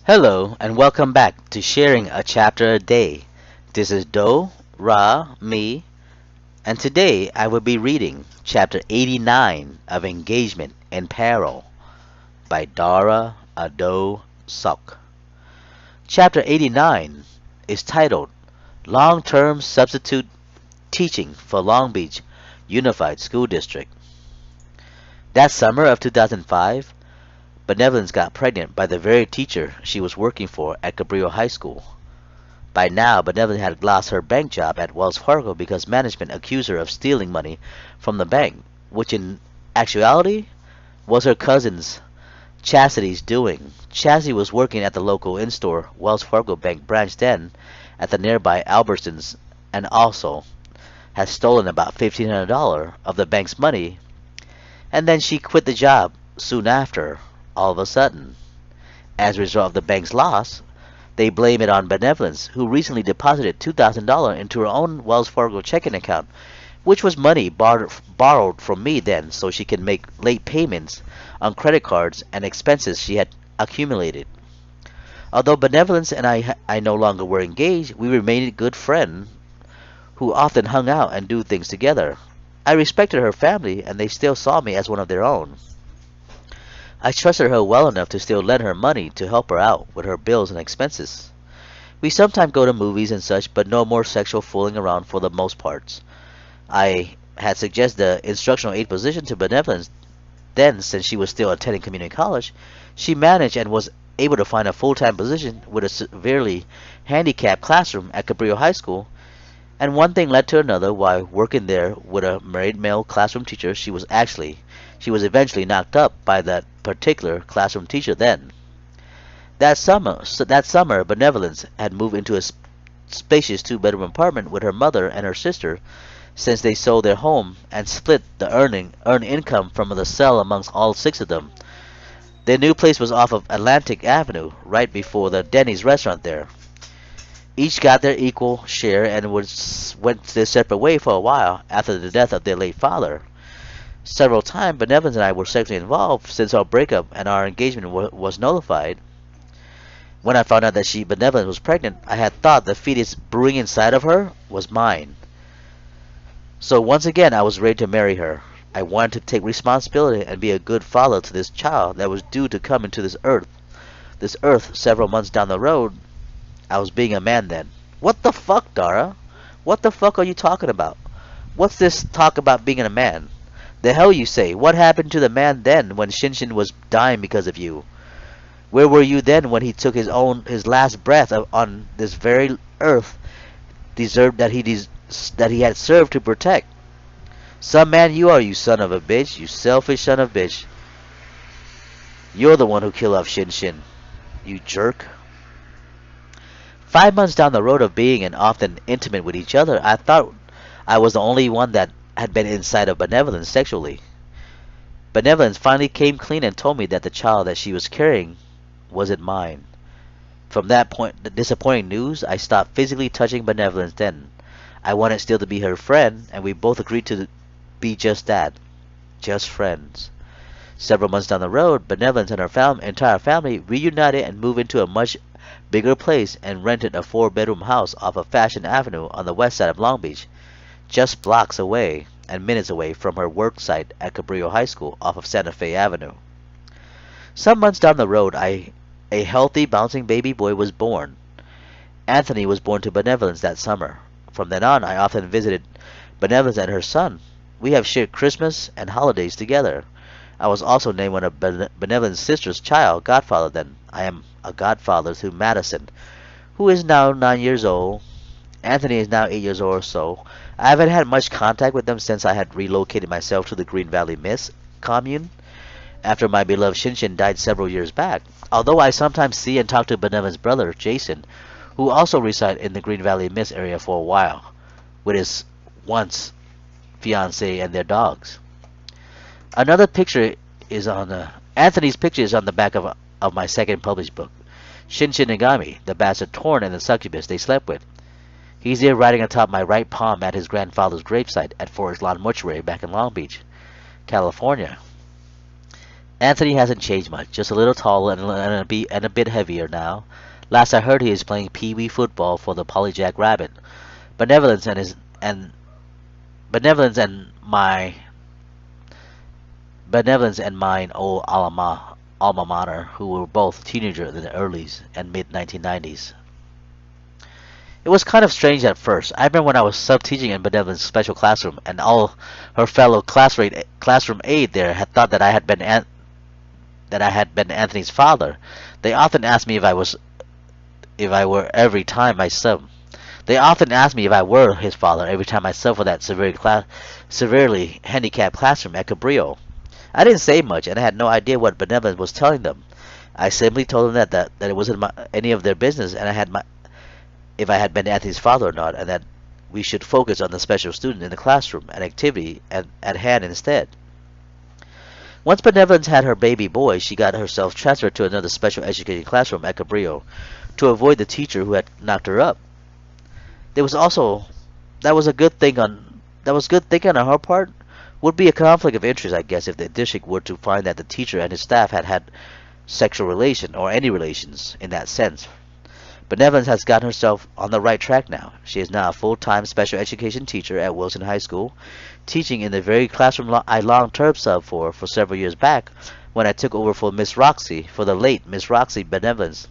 Hello and welcome back to Sharing a Chapter a Day. This is Do, Ra, me, and today I will be reading Chapter 89 of Engagement in Peril by Dara Odoe Sok. Chapter 89 is titled Long-Term Substitute Teaching for Long Beach Unified School District. That summer of 2005, Benevolence got pregnant by the very teacher she was working for at Cabrillo High School. By now, Benevolence had lost her bank job at Wells Fargo because management accused her of stealing money from the bank, which in actuality was her cousin's Chastity's doing. Chastity was working at the local in-store Wells Fargo Bank branch then at the nearby Albertsons and also had stolen about $1,500 of the bank's money, and then she quit the job soon after, all of a sudden. As a result of the bank's loss, they blame it on Benevolence, who recently deposited $2,000 into her own Wells Fargo checking account, which was money borrowed from me then so she could make late payments on credit cards and expenses she had accumulated. Although Benevolence and I no longer were engaged, we remained good friends who often hung out and do things together. I respected her family, and they still saw me as one of their own. I trusted her well enough to still lend her money to help her out with her bills and expenses. We sometimes go to movies and such, but no more sexual fooling around for the most parts. I had suggested the instructional aide position to Benevolence then, since she was still attending community college. She managed and was able to find a full-time position with a severely handicapped classroom at Cabrillo High School, and one thing led to another. While working there with a married male classroom teacher, she was eventually knocked up by that particular classroom teacher then. That summer, Benevolence had moved into a spacious two-bedroom apartment with her mother and her sister, since they sold their home and split the earned income from the sale amongst all six of them. Their new place was off of Atlantic Avenue, right before the Denny's restaurant there. Each got their equal share and went their separate way for a while after the death of their late father. Several times, Benevolence and I were sexually involved since our breakup, and our engagement was nullified. When I found out that Benevolence, was pregnant, I had thought the fetus brewing inside of her was mine. So once again, I was ready to marry her. I wanted to take responsibility and be a good father to this child that was due to come into this earth. This earth several months down the road. I was being a man then. What the fuck, Dara? What the fuck are you talking about? What's this talk about being a man? The hell you say? What happened to the man then when Shinshin was dying because of you? Where were you then when he took his last breath on this very earth that he had served to protect? Some man you are, you son of a bitch, you selfish son of a bitch. You're the one who killed off Shinshin, you jerk. 5 months down the road of being and often intimate with each other, I thought I was the only one that had been inside of Benevolence sexually. Benevolence finally came clean and told me that the child that she was carrying wasn't mine. From that point, the disappointing news, I stopped physically touching Benevolence then. I wanted still to be her friend, and we both agreed to be just that, just friends. Several months down the road, Benevolence and her entire family reunited and moved into a much bigger place and rented a 4-bedroom house off of Fashion Avenue on the west side of Long Beach, just blocks away and minutes away from her work site at Cabrillo High School off of Santa Fe Avenue. Some months down the road, a healthy, bouncing baby boy was born. Anthony was born to Benevolence that summer. From then on, I often visited Benevolence and her son. We have shared Christmas and holidays together. I was also named one of Benevolence's sister's child, godfather then. I am a godfather to Madison, who is now 9 years old. Anthony is now 8 years old or so. I haven't had much contact with them since I had relocated myself to the Green Valley Miss commune after my beloved Shinshin died several years back. Although I sometimes see and talk to Benevolence's brother, Jason, who also resided in the Green Valley Miss area for a while, with his once fiancée and their dogs. Another picture is on Anthony's picture is on the back of my second published book, Shin Shinigami, the bastard Torn and the succubus they slept with. He's there riding atop my right palm at his grandfather's gravesite at Forest Lawn Mortuary back in Long Beach, California. Anthony hasn't changed much, just a little taller and a bit heavier now. Last I heard, he is playing pee-wee football for the Polyjack Rabbit. Benevolence and his and benevolence and my benevolence and mine old alma mater, who were both teenagers in the early and mid 1990s. It was kind of strange at first. I remember when I was sub-teaching in Benevolent's special classroom, and all her fellow classroom aide there had thought that I had been Anthony's father. They often asked me if I were every time myself. They often asked me if I were his father every time I suffered that severely handicapped classroom at Cabrillo. I didn't say much, and I had no idea what Benevolent was telling them. I simply told them that it wasn't any of their business, and if I had been Anthony's father or not, and that we should focus on the special student in the classroom and activity at hand instead. Once Benevolence had her baby boy, she got herself transferred to another special education classroom at Cabrillo to avoid the teacher who had knocked her up. There was also that was a good thing on that was good thinking on her part. Would be a conflict of interest, I guess, if the district were to find that the teacher and his staff had had sexual relation or any relations in that sense. Benevolence has gotten herself on the right track now. She is now a full-time special education teacher at Wilson High School, teaching in the very classroom I long-term sub for several years back when I took over for Miss Roxy, for the late Miss Roxy. Benevolence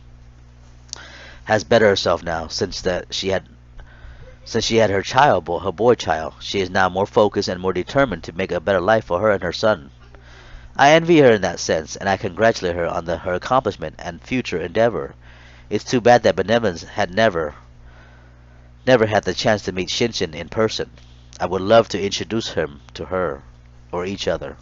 has bettered herself now since she had her her boy child. She is now more focused and more determined to make a better life for her and her son. I envy her in that sense, and I congratulate her on her accomplishment and future endeavor. It's too bad that Benevolence had never had the chance to meet Shinshin in person. I would love to introduce him to her, or each other.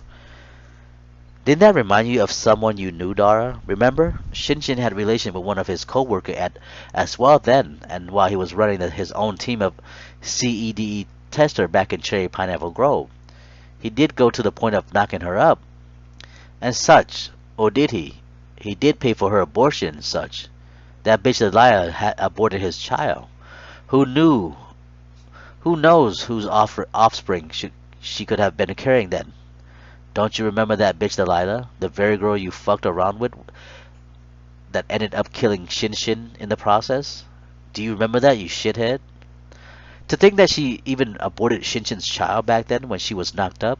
Didn't that remind you of someone you knew, Dara? Remember? Shinshin had a relation with one of his co-workers as well then, and while he was running his own team of CEDE tester back in Cherry Pineapple Grove. He did go to the point of knocking her up, and such, or did he? He did pay for her abortion and such. That bitch Delilah had aborted his child. Who knew? Who knows whose offspring she could have been carrying then? Don't you remember that bitch Delilah? The very girl you fucked around with that ended up killing Shinshin in the process? Do you remember that, you shithead? To think that she even aborted Shinshin's child back then when she was knocked up?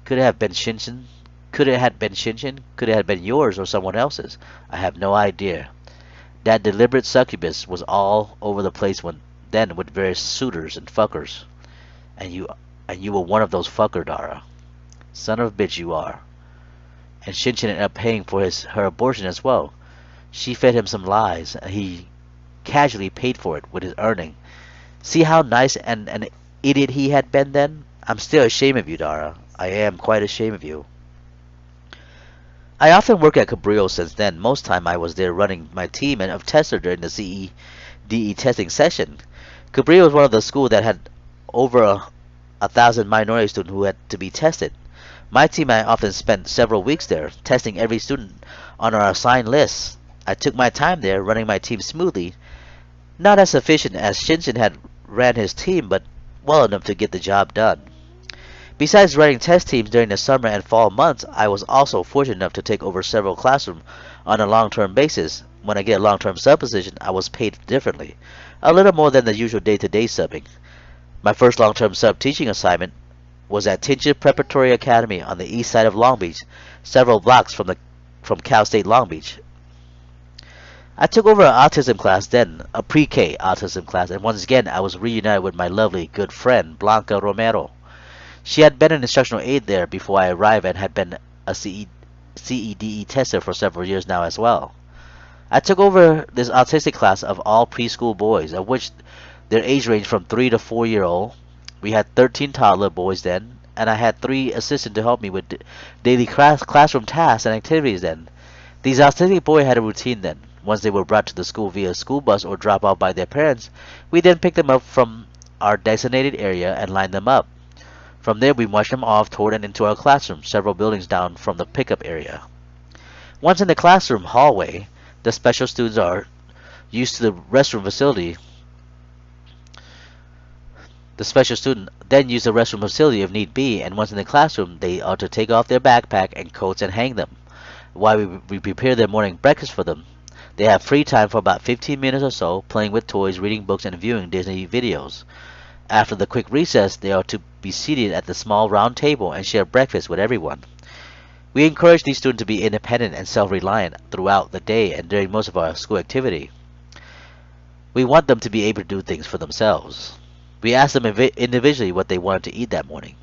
Could it have been Shinshin? Could it have been Shinshin? Could it have been yours or someone else's? I have no idea. That deliberate succubus was all over the place then with various suitors and fuckers. And you were one of those fucker, Dara. Son of a bitch you are. And Shinshin ended up paying for her abortion as well. She fed him some lies, and he casually paid for it with his earning. See how nice and an idiot he had been then? I'm still ashamed of you, Dara. I am quite ashamed of you. I often work at Cabrillo since then. Most time I was there running my team and of tester during the CEDE testing session. Cabrillo was one of the schools that had over 1,000 minority students who had to be tested. My team and I often spent several weeks there, testing every student on our assigned list. I took my time there, running my team smoothly, not as efficient as Shinshin had ran his team, but well enough to get the job done. Besides running test teams during the summer and fall months, I was also fortunate enough to take over several classrooms on a long-term basis. When I get a long-term sub position, I was paid differently, a little more than the usual day-to-day subbing. My first long-term sub teaching assignment was at Tinship Preparatory Academy on the east side of Long Beach, several blocks from Cal State Long Beach. I took over an autism class then, a pre-K autism class, and once again I was reunited with my lovely good friend Blanca Romero. She had been an instructional aide there before I arrived and had been a CEDE tester for several years now as well. I took over this autistic class of all preschool boys, of which their age ranged from 3 to 4-year-old. We had 13 toddler boys then, and I had 3 assistants to help me with daily classroom tasks and activities then. These autistic boys had a routine then. Once they were brought to the school via school bus or dropped off by their parents, we then picked them up from our designated area and lined them up. From there, we marched them off toward and into our classroom, several buildings down from the pickup area. Once in the classroom hallway, the special students are used to the restroom facility. The special student then use the restroom facility if need be, and once in the classroom, they are to take off their backpack and coats and hang them. While we prepare their morning breakfast for them, they have free time for about 15 minutes or so, playing with toys, reading books, and viewing Disney videos. After the quick recess, they are to be seated at the small round table and share breakfast with everyone. We encourage these students to be independent and self-reliant throughout the day and during most of our school activity. We want them to be able to do things for themselves. We asked them individually what they wanted to eat that morning.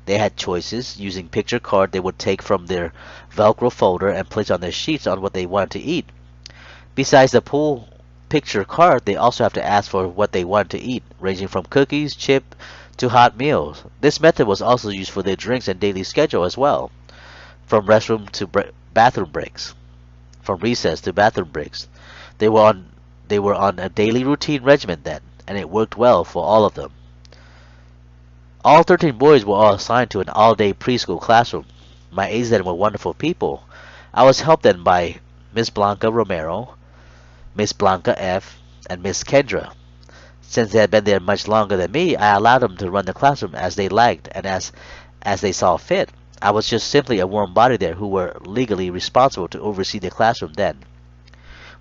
They had choices using picture card they would take from their Velcro folder and place on their sheets on what they wanted to eat. Besides the pool picture card, they also have to ask for what they wanted to eat, ranging from cookies, chip, to hot meals. This method was also used for their drinks and daily schedule as well, from restroom to bathroom breaks, from recess to bathroom breaks. They were on they were on a daily routine regimen then, and it worked well for all of them. All 13 boys were all assigned to an all-day preschool classroom. My aides then were wonderful people. I was helped then by Miss Blanca Romero, Miss Blanca F., and Miss Kendra. Since they had been there much longer than me, I allowed them to run the classroom as they liked and as they saw fit. I was just simply a warm body there who were legally responsible to oversee the classroom then.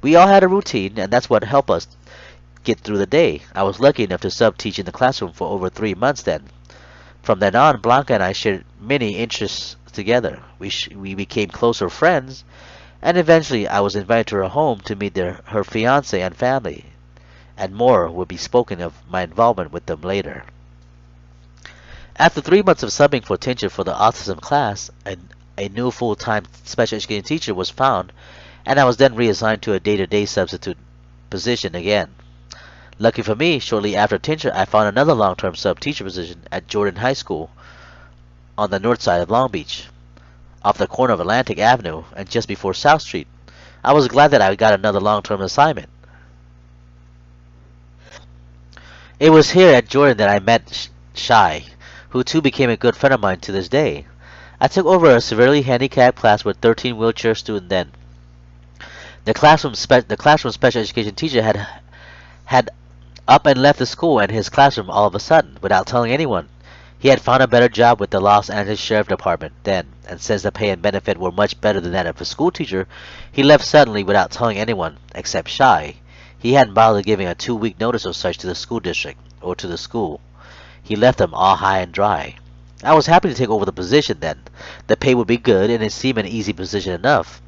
We all had a routine, and that's what helped us get through the day. I was lucky enough to sub-teach in the classroom for over 3 months then. From then on, Blanca and I shared many interests together. We became closer friends, and eventually I was invited to her home to meet her fiancé and family, and more will be spoken of my involvement with them later. After 3 months of subbing for teacher for the autism class, a new full-time special education teacher was found, and I was then reassigned to a day-to-day substitute position again. Lucky for me, shortly after teacher, I found another long-term sub-teacher position at Jordan High School on the north side of Long Beach, off the corner of Atlantic Avenue and just before South Street. I was glad that I got another long-term assignment. It was here at Jordan that I met Shai, who too became a good friend of mine to this day. I took over a severely handicapped class with 13 wheelchair students then. The classroom special education teacher had up and left the school and his classroom all of a sudden, without telling anyone. He had found a better job with the Los Angeles Sheriff Department then, and since the pay and benefit were much better than that of a school teacher, he left suddenly without telling anyone, except Shai. He hadn't bothered giving a 2-week notice or such to the school district, or to the school. He left them all high and dry. I was happy to take over the position then. The pay would be good, and it seemed an easy position enough.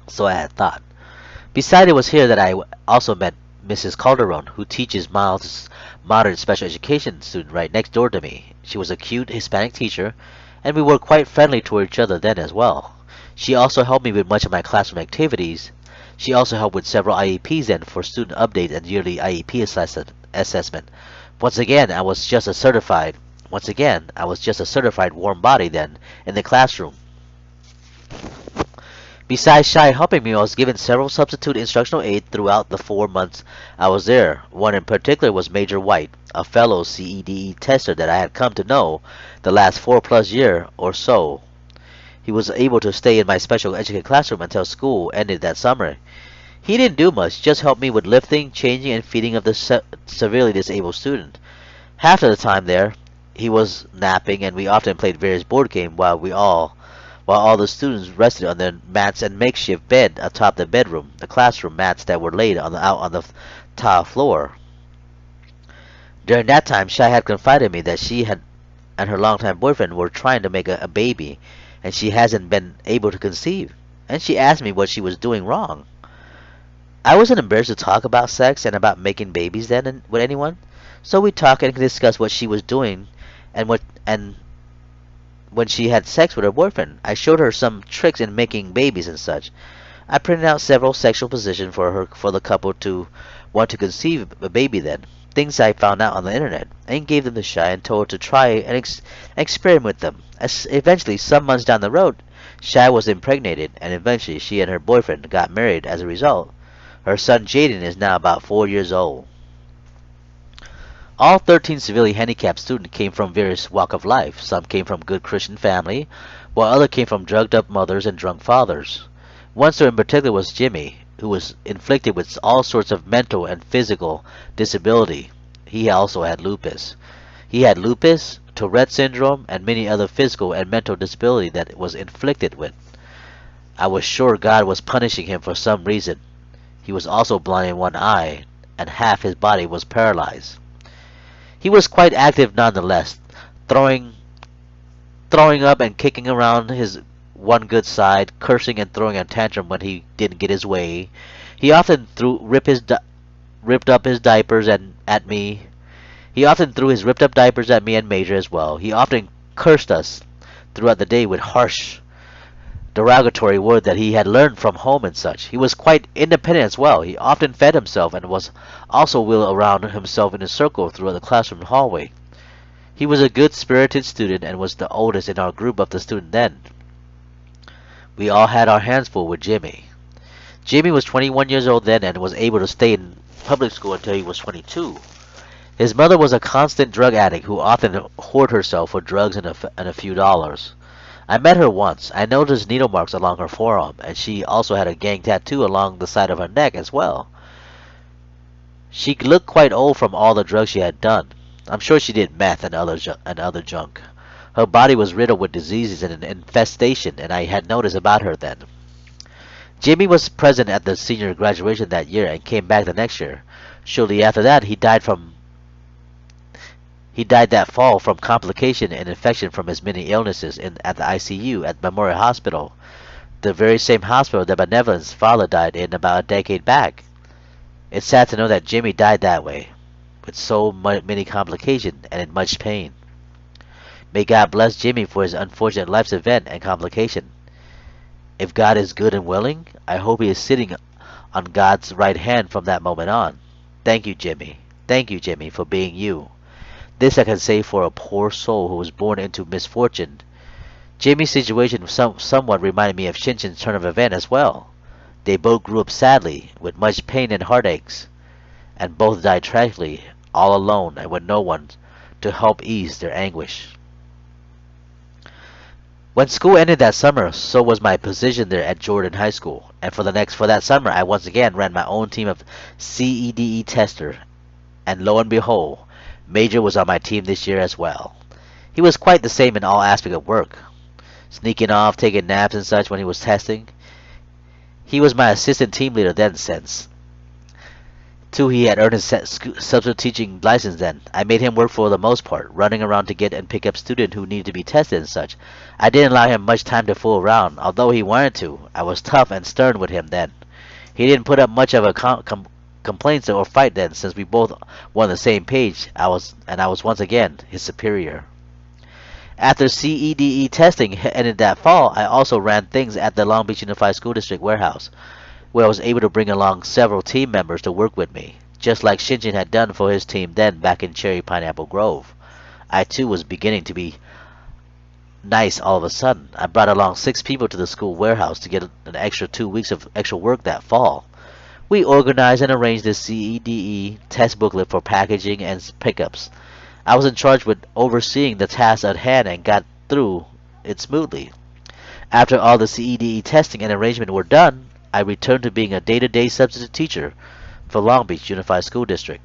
So I had thought. Besides, it was here that I also met Mrs. Calderon, who teaches moderate special education student right next door to me. She was a cute Hispanic teacher, and we were quite friendly toward each other then as well. She also helped me with much of my classroom activities. She also helped with several IEPs then for student updates and yearly IEP assessment. Once again, I was just a certified warm body then in the classroom. Besides Shai helping me, I was given several substitute instructional aides throughout the 4 months I was there. One in particular was Major White, a fellow CEDE tester that I had come to know the last 4+ year or so. He was able to stay in my special education classroom until school ended that summer. He didn't do much, just helped me with lifting, changing, and feeding of the severely disabled student. Half of the time there, he was napping, and we often played various board games while all the students rested on their mats and makeshift bed atop the bedroom, the classroom mats that were laid out on the tile floor. During that time, Shai had confided in me that she and her longtime boyfriend were trying to make a baby, and she hasn't been able to conceive. And she asked me what she was doing wrong. I wasn't embarrassed to talk about sex and about making babies then with anyone, so we talked and discussed what she was doing and when she had sex with her boyfriend. I showed her some tricks in making babies and such. I printed out several sexual positions for the couple to want to conceive a baby then, things I found out on the internet, and gave them to Shai and told her to try and experiment with them. Eventually, some months down the road, Shai was impregnated, and eventually she and her boyfriend got married as a result. Her son Jaden is now about 4 years old. All 13 severely handicapped students came from various walks of life. Some came from good Christian family, while others came from drugged-up mothers and drunk fathers. One student in particular was Jimmy, who was inflicted with all sorts of mental and physical disability. He also had lupus. He had lupus, Tourette syndrome, and many other physical and mental disability that was inflicted with. I was sure God was punishing him for some reason. He was also blind in one eye, and half his body was paralyzed. He was quite active nonetheless, throwing throwing up and kicking around his one good side, cursing and throwing a tantrum when he didn't get his way. He often ripped up his diapers and at me. He often threw his ripped up diapers at me and Major as well. He often cursed us throughout the day with harsh, derogatory words that he had learned from home and such. He was quite independent as well. He often fed himself and was also wheeled around himself in a circle throughout the classroom hallway. He was a good-spirited student and was the oldest in our group of the students then. We all had our hands full with Jimmy. Jimmy was 21 years old then and was able to stay in public school until he was 22. His mother was a constant drug addict who often hoarded herself for drugs and a few dollars. I met her once. I noticed needle marks along her forearm, and she also had a gang tattoo along the side of her neck as well. She looked quite old from all the drugs she had done. I'm sure she did meth and other junk. Her body was riddled with diseases and an infestation, and I had noticed about her then. Jimmy was present at the senior graduation that year and came back the next year. Shortly after that, he died that fall from complication and infection from his many illnesses at the ICU at Memorial Hospital, the very same hospital that Benevolent's father died in about a decade back. It's sad to know that Jimmy died that way, with so many complications and in much pain. May God bless Jimmy for his unfortunate life's event and complication. If God is good and willing, I hope he is sitting on God's right hand from that moment on. Thank you, Jimmy. Thank you, Jimmy, for being you. This I can say for a poor soul who was born into misfortune. Jimmy's situation somewhat reminded me of Shinchin's turn of event as well. They both grew up sadly, with much pain and heartaches, and both died tragically, all alone and with no one to help ease their anguish. When school ended that summer, so was my position there at Jordan High School, and for that summer I once again ran my own team of CEDE tester, and lo and behold, Major was on my team this year as well. He was quite the same in all aspects of work, sneaking off, taking naps and such when he was testing. He was my assistant team leader then since. Too, he had earned his substitute teaching license then. I made him work for the most part, running around to get and pick up students who needed to be tested and such. I didn't allow him much time to fool around, although he wanted to. I was tough and stern with him then. He didn't put up much of a complaints or fight then, since we both were on the same page. I was once again his superior. After CEDE testing ended that fall, I also ran things at the Long Beach Unified School District warehouse, where I was able to bring along several team members to work with me, just like Shinchin had done for his team then back in Cherry Pineapple Grove. I too was beginning to be nice all of a sudden. I brought along 6 people to the school warehouse to get an extra 2 weeks of extra work that fall. We organized and arranged the CEDE test booklet for packaging and pickups. I was in charge with overseeing the task at hand and got through it smoothly. After all the CEDE testing and arrangement were done, I returned to being a day-to-day substitute teacher for Long Beach Unified School District.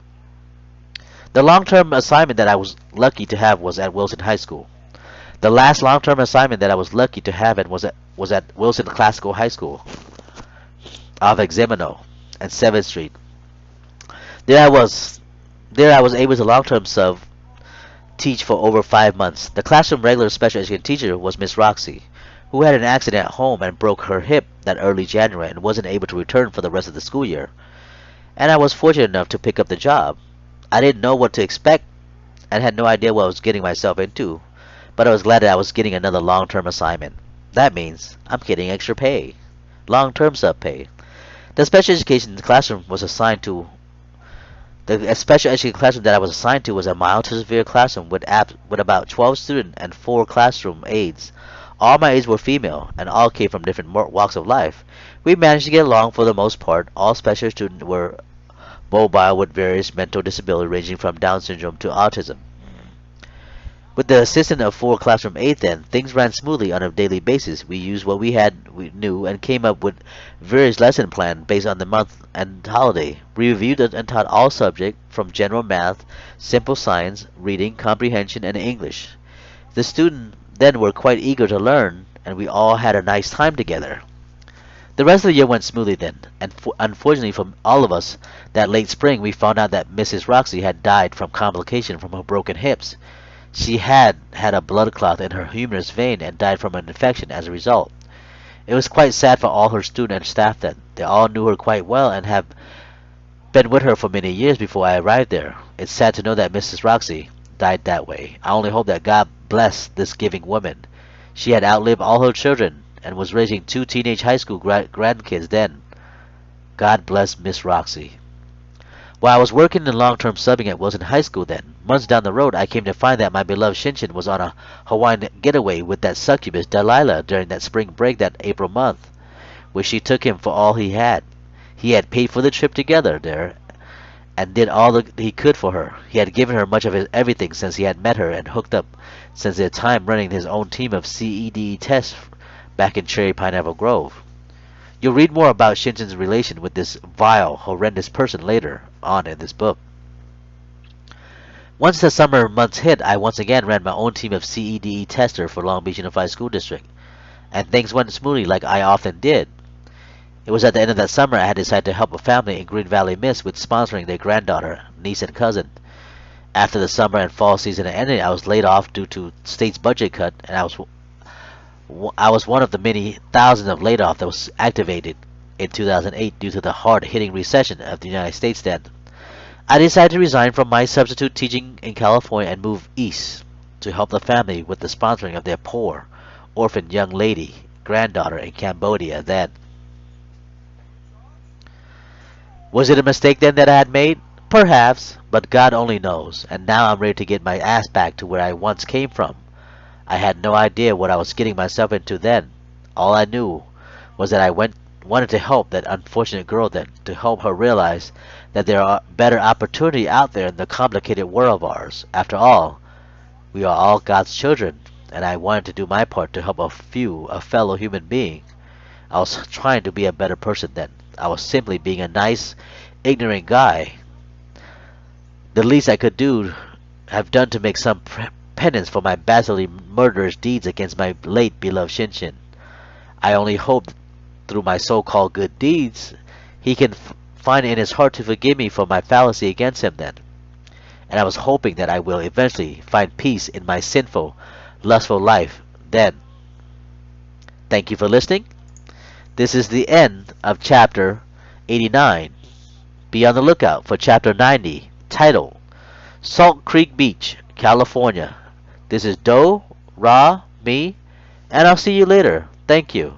The long-term assignment that I was lucky to have was at Wilson High School. The last long-term assignment that I was lucky to have was at Wilson Classical High School off Eximino and 7th Street. There I was able to long-term sub teach for over 5 months. The classroom regular special education teacher was Miss Roxy, who had an accident at home and broke her hip that early January and wasn't able to return for the rest of the school year. And I was fortunate enough to pick up the job. I didn't know what to expect and had no idea what I was getting myself into, but I was glad that I was getting another long-term assignment. That means I'm getting extra pay, long-term sub pay. The special education classroom was assigned to The special education classroom that I was assigned to was a mild to severe classroom with about 12 students and 4 classroom aides. All my aides were female, and all came from different walks of life. We managed to get along for the most part. All special students were mobile with various mental disabilities ranging from Down syndrome to autism. With the assistance of 4 classroom aides then, things ran smoothly on a daily basis. We used what we knew and came up with various lesson plans based on the month and holiday. We reviewed and taught all subjects from general math, simple science, reading, comprehension, and English. The students then were quite eager to learn, and we all had a nice time together. The rest of the year went smoothly then, and unfortunately for all of us, that late spring we found out that Mrs. Roxy had died from complication from her broken hips. She had had a blood clot in her humerus vein and died from an infection as a result. It was quite sad for all her students and staff then. They all knew her quite well and have been with her for many years before I arrived there. It's sad to know that Mrs. Roxy died that way. I only hope that God bless this giving woman. She had outlived all her children and was raising 2 teenage high school grandkids then. God bless Miss Roxy. While I was working in long-term subbing at Wilson High School then, months down the road I came to find that my beloved Shinshin was on a Hawaiian getaway with that succubus Delilah during that spring break that April month, where she took him for all he had. He had paid for the trip together there and did all he could for her. He had given her much of his everything since he had met her and hooked up since their time running his own team of CEDE tests back in Cherry Pineapple Grove. You'll read more about Shinshin's relation with this vile, horrendous person later on in this book. Once the summer months hit, I once again ran my own team of CEDE tester for Long Beach Unified School District, and things went smoothly like I often did. It was at the end of that summer I had decided to help a family in Green Valley Miss with sponsoring their granddaughter, niece, and cousin. After the summer and fall season ended, I was laid off due to state's budget cut, and I was one of the many thousands of laid-off that was activated in 2008 due to the hard-hitting recession of the United States then. I decided to resign from my substitute teaching in California and move east to help the family with the sponsoring of their poor, orphaned young lady, granddaughter in Cambodia then. Was it a mistake then that I had made? Perhaps, but God only knows, and now I'm ready to get my ass back to where I once came from. I had no idea what I was getting myself into then. All I knew was that I wanted to help that unfortunate girl then, to help her realize that there are better opportunity out there in the complicated world of ours. After all, we are all God's children, and I wanted to do my part to help a fellow human being. I was trying to be a better person then. I was simply being a nice, ignorant guy. The least I could have done to make some penance for my bastardly murderous deeds against my late beloved Shinshin. I only hope through my so-called good deeds he can find it in his heart to forgive me for my fallacy against him then. And I was hoping that I will eventually find peace in my sinful, lustful life then. Thank you for listening. This is the end of chapter 89. Be on the lookout for chapter 90, titled Salt Creek Beach, California. This is Doe, Ra, me, and I'll see you later. Thank you.